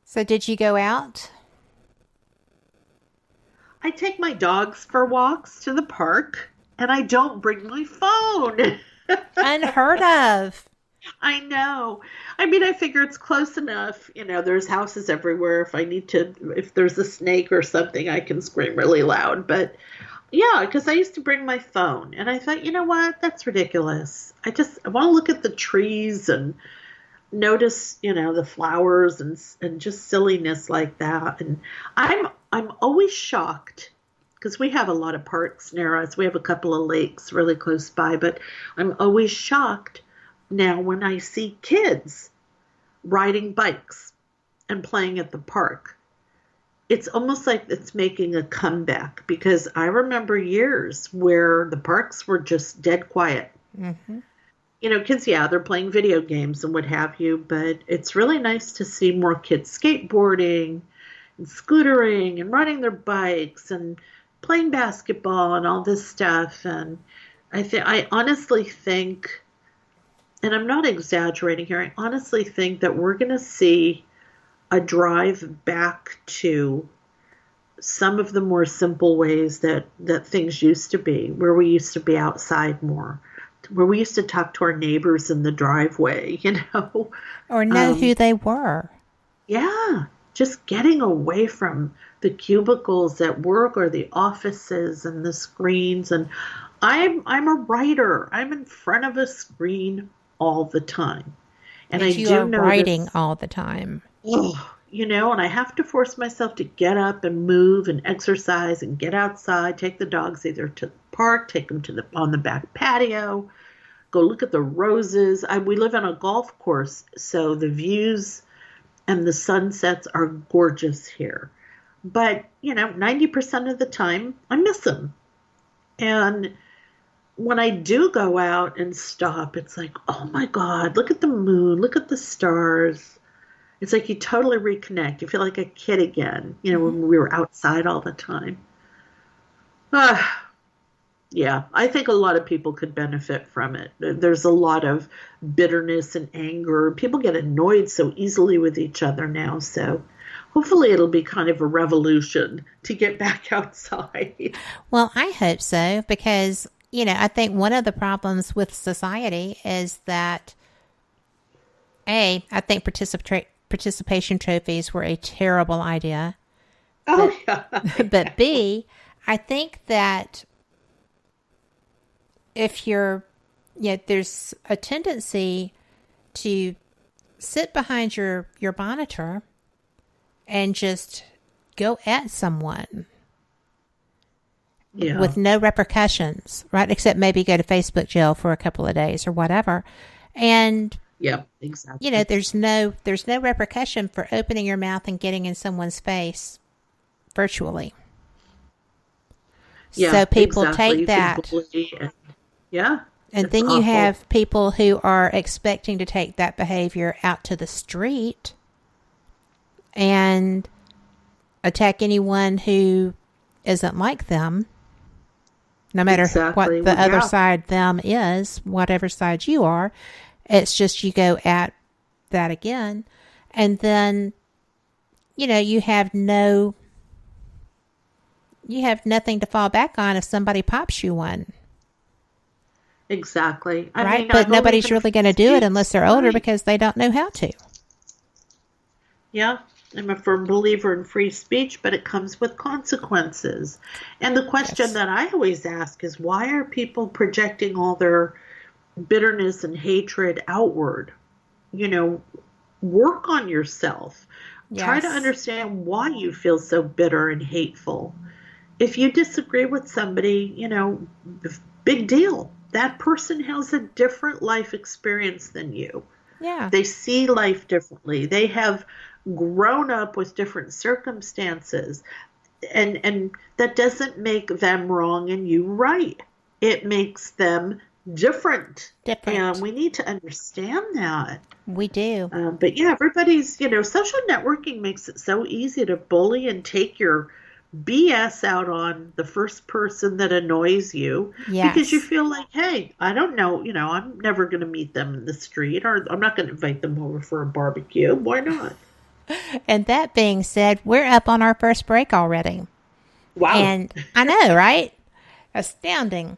So did you go out? I take my dogs for walks to the park and I don't bring my phone. Unheard of. I know. I mean, I figure it's close enough. There's houses everywhere. If there's a snake or something, I can scream really loud. But yeah, because I used to bring my phone and I thought, you know what? That's ridiculous. I want to look at the trees and notice, the flowers and just silliness like that. And I'm always shocked because we have a lot of parks near us. We have a couple of lakes really close by, but I'm always shocked now when I see kids riding bikes and playing at the park. It's almost like it's making a comeback because I remember years where the parks were just dead quiet. Mm-hmm. Kids, yeah, they're playing video games and what have you, but it's really nice to see more kids skateboarding and scootering and riding their bikes and playing basketball and all this stuff. And I honestly think, and I'm not exaggerating here, I honestly think that we're going to see a drive back to some of the more simple ways that things used to be, where we used to be outside more, where we used to talk to our neighbors in the driveway, Or know who they were. Yeah, just getting away from the cubicles at work or the offices and the screens. And I'm a writer. I'm in front of a screen all the time. And I you do are know writing all the time. And I have to force myself to get up and move and exercise and get outside, take the dogs either to the park, take them on the back patio, go look at the roses. We live on a golf course, so the views and the sunsets are gorgeous here. But, 90% of the time, I miss them. And when I do go out and stop, it's like, oh my God, look at the moon, look at the stars. It's like you totally reconnect. You feel like a kid again, when we were outside all the time. Yeah, I think a lot of people could benefit from it. There's a lot of bitterness and anger. People get annoyed so easily with each other now. So hopefully it'll be kind of a revolution to get back outside. Well, I hope so because, I think one of the problems with society is that, I think participation trophies were a terrible idea. Oh, yeah. But B, I think that if there's a tendency to sit behind your monitor and just go at someone with no repercussions, right? Except maybe go to Facebook jail for a couple of days or whatever. And yeah, exactly. There's no repercussion for opening your mouth and getting in someone's face virtually. Yeah, so people exactly. take that. And then you have people who are expecting to take that behavior out to the street and attack anyone who isn't like them, no matter what the other side them is, whatever side you are. It's just you go at that again. And then, you have nothing to fall back on if somebody pops you one. Exactly. Right? But nobody's really going to do it unless they're older because they don't know how to. Yeah. I'm a firm believer in free speech, but it comes with consequences. And the question that I always ask is, why are people projecting all their bitterness and hatred outward? Work on yourself. Yes. Try to understand why you feel so bitter and hateful. If you disagree with somebody, big deal. That person has a different life experience than you. Yeah. They see life differently. They have grown up with different circumstances. And that doesn't make them wrong and you right. It makes them different. And we need to understand that. We do. But yeah, everybody's, social networking makes it so easy to bully and take your BS out on the first person that annoys you because you Yes. feel like, hey, I don't know, I'm never going to meet them in the street, or I'm not going to invite them over for a barbecue. Why not? And that being said, we're up on our first break already. Wow. And I know, right? Astounding.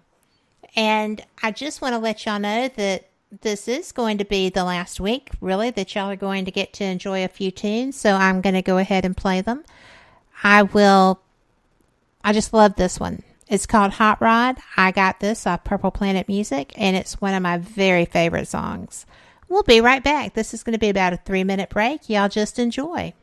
And I just want to let y'all know that this is going to be the last week, really, that y'all are going to get to enjoy a few tunes. So I'm going to go ahead and play them. I just love this one. It's called Hot Rod. I got this off Purple Planet Music, and it's one of my very favorite songs. We'll be right back. This is going to be about a 3-minute break. Y'all just enjoy.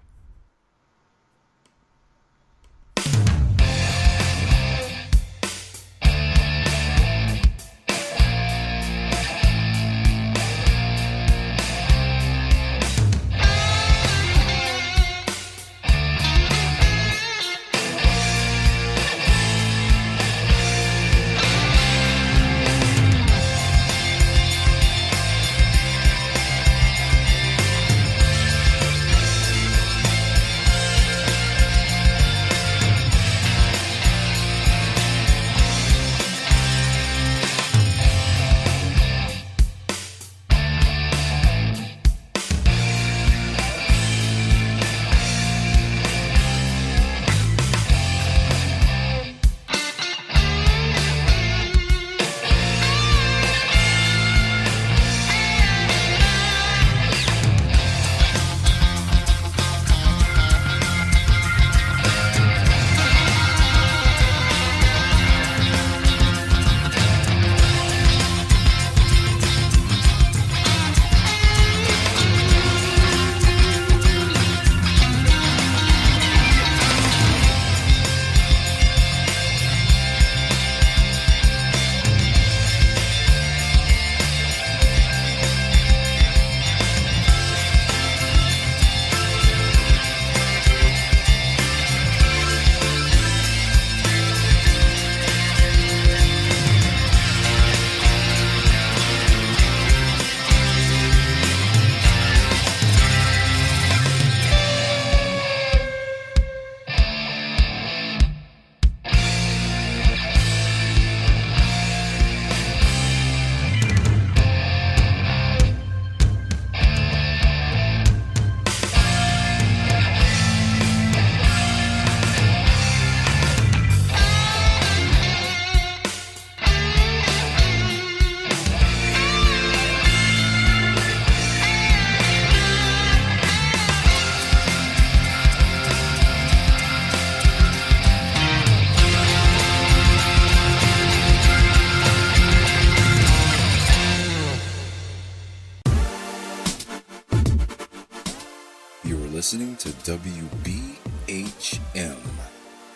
Listening to WBHM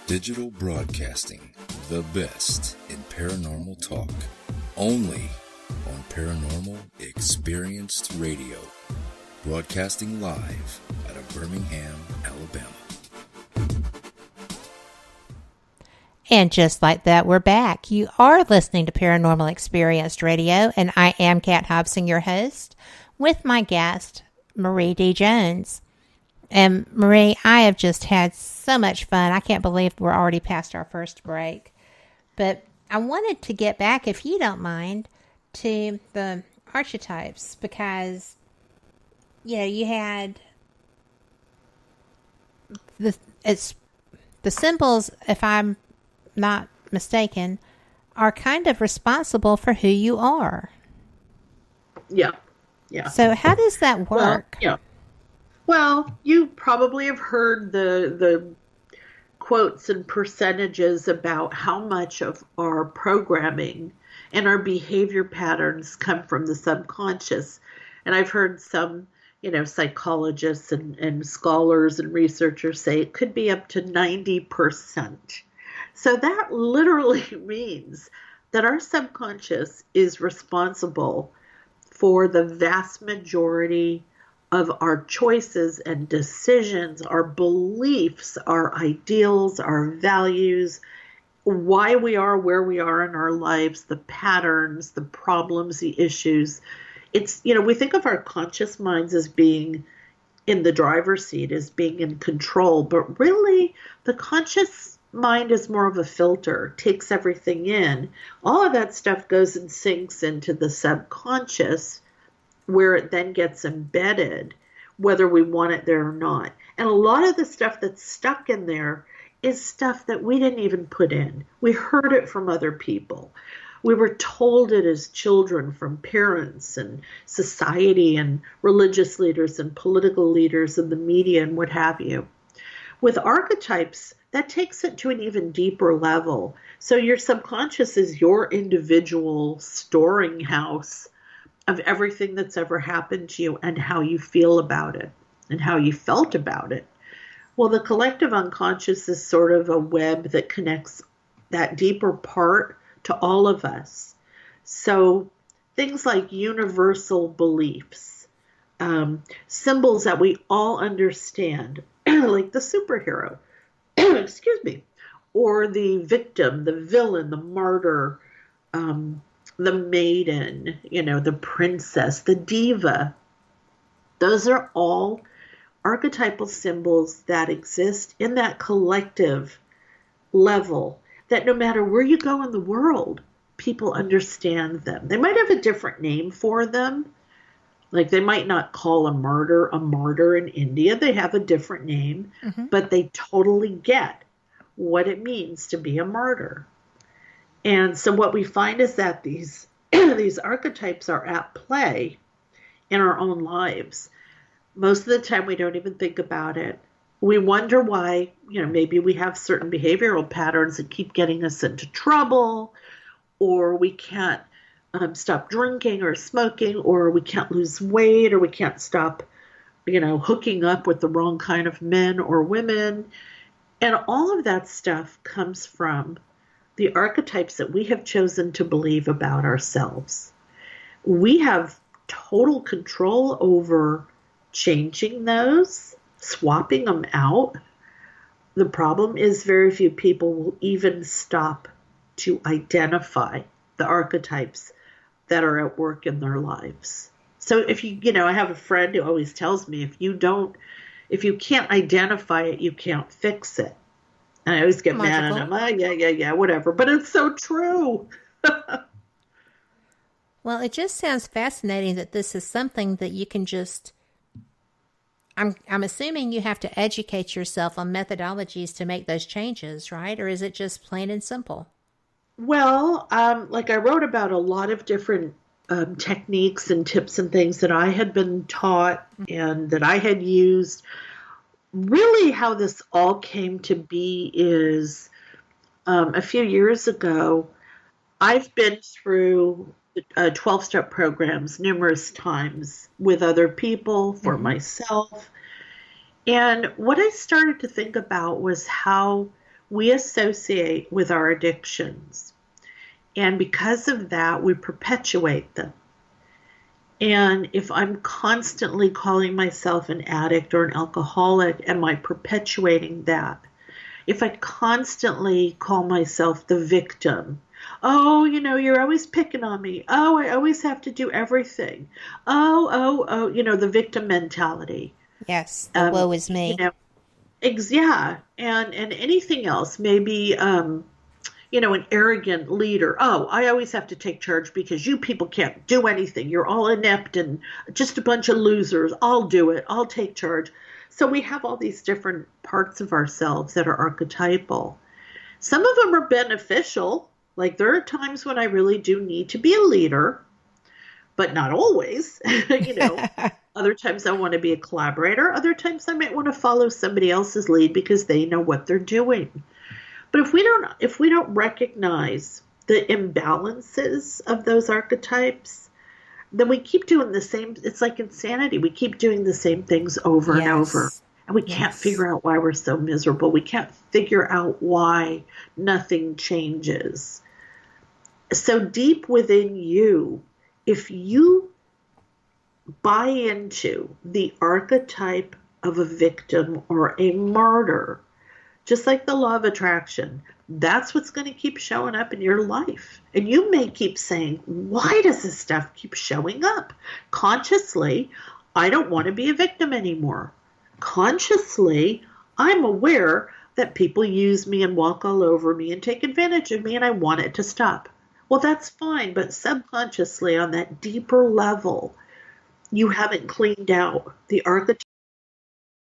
Digital Broadcasting, the best in paranormal talk, only on Paranormal Experienced Radio, broadcasting live out of Birmingham, Alabama. And just like that, we're back. You are listening to Paranormal Experienced Radio, and I am Kat Hobson, your host, with my guest, Marie D. Jones. And Marie, I have just had so much fun. I can't believe we're already past our first break. But I wanted to get back, if you don't mind, to the archetypes because, you had the symbols, if I'm not mistaken, are kind of responsible for who you are. Yeah. So how does that work? Well, you probably have heard the quotes and percentages about how much of our programming and our behavior patterns come from the subconscious. And I've heard some, psychologists and scholars and researchers say it could be up to 90%. So that literally means that our subconscious is responsible for the vast majority of our choices and decisions, our beliefs, our ideals, our values, why we are where we are in our lives, the patterns, the problems, the issues. It's, we think of our conscious minds as being in the driver's seat, as being in control, but really the conscious mind is more of a filter, takes everything in. All of that stuff goes and sinks into the subconscious, where it then gets embedded, whether we want it there or not. And a lot of the stuff that's stuck in there is stuff that we didn't even put in. We heard it from other people. We were told it as children from parents and society and religious leaders and political leaders and the media and what have you. With archetypes, that takes it to an even deeper level. So your subconscious is your individual storing house of everything that's ever happened to you and how you feel about it and how you felt about it. Well, the collective unconscious is sort of a web that connects that deeper part to all of us. So things like universal beliefs, symbols that we all understand, like the superhero, excuse me, or the victim, the villain, the martyr, the maiden, the princess, the diva. Those are all archetypal symbols that exist in that collective level, that no matter where you go in the world, people understand them. They might have a different name for them. Like they might not call a martyr in India. They have a different name, but they totally get what it means to be a martyr. And so what we find is that these archetypes are at play in our own lives. Most of the time we don't even think about it. We wonder why, maybe we have certain behavioral patterns that keep getting us into trouble, or we can't stop drinking or smoking, or we can't lose weight, or we can't stop, hooking up with the wrong kind of men or women. And all of that stuff comes from the archetypes that we have chosen to believe about ourselves. We have total control over changing those, swapping them out. The problem is very few people will even stop to identify the archetypes that are at work in their lives. So if I have a friend who always tells me, if you can't identify it, you can't fix it. And I always get mad at him. Yeah, whatever. But it's so true. Well, it just sounds fascinating that this is something that you can just... I'm assuming you have to educate yourself on methodologies to make those changes, right? Or is it just plain and simple? Well, like I wrote about a lot of different techniques and tips and things that I had been taught and that I had used. Really how this all came to be is a few years ago, I've been through 12-step programs numerous times with other people, for myself. And what I started to think about was how we associate with our addictions. And because of that, we perpetuate them. And if I'm constantly calling myself an addict or an alcoholic, am I perpetuating that? If I constantly call myself the victim, oh, you're always picking on me. Oh, I always have to do everything. Oh, the victim mentality. Yes, the woe is me. Yeah, and anything else, maybe, an arrogant leader. Oh, I always have to take charge because you people can't do anything. You're all inept and just a bunch of losers. I'll do it. I'll take charge. So we have all these different parts of ourselves that are archetypal. Some of them are beneficial. Like there are times when I really do need to be a leader, but not always. Other times I want to be a collaborator. Other times I might want to follow somebody else's lead because they know what they're doing. But if we don't recognize the imbalances of those archetypes, then we keep doing the same. It's like insanity. We keep doing the same things over and over. And we can't figure out why we're so miserable. We can't figure out why nothing changes. So deep within you, if you buy into the archetype of a victim or a martyr, just like the law of attraction, that's what's going to keep showing up in your life. And you may keep saying, why does this stuff keep showing up? Consciously, I don't want to be a victim anymore. Consciously, I'm aware that people use me and walk all over me and take advantage of me, and I want it to stop. Well, that's fine, but subconsciously on that deeper level, you haven't cleaned out the archetype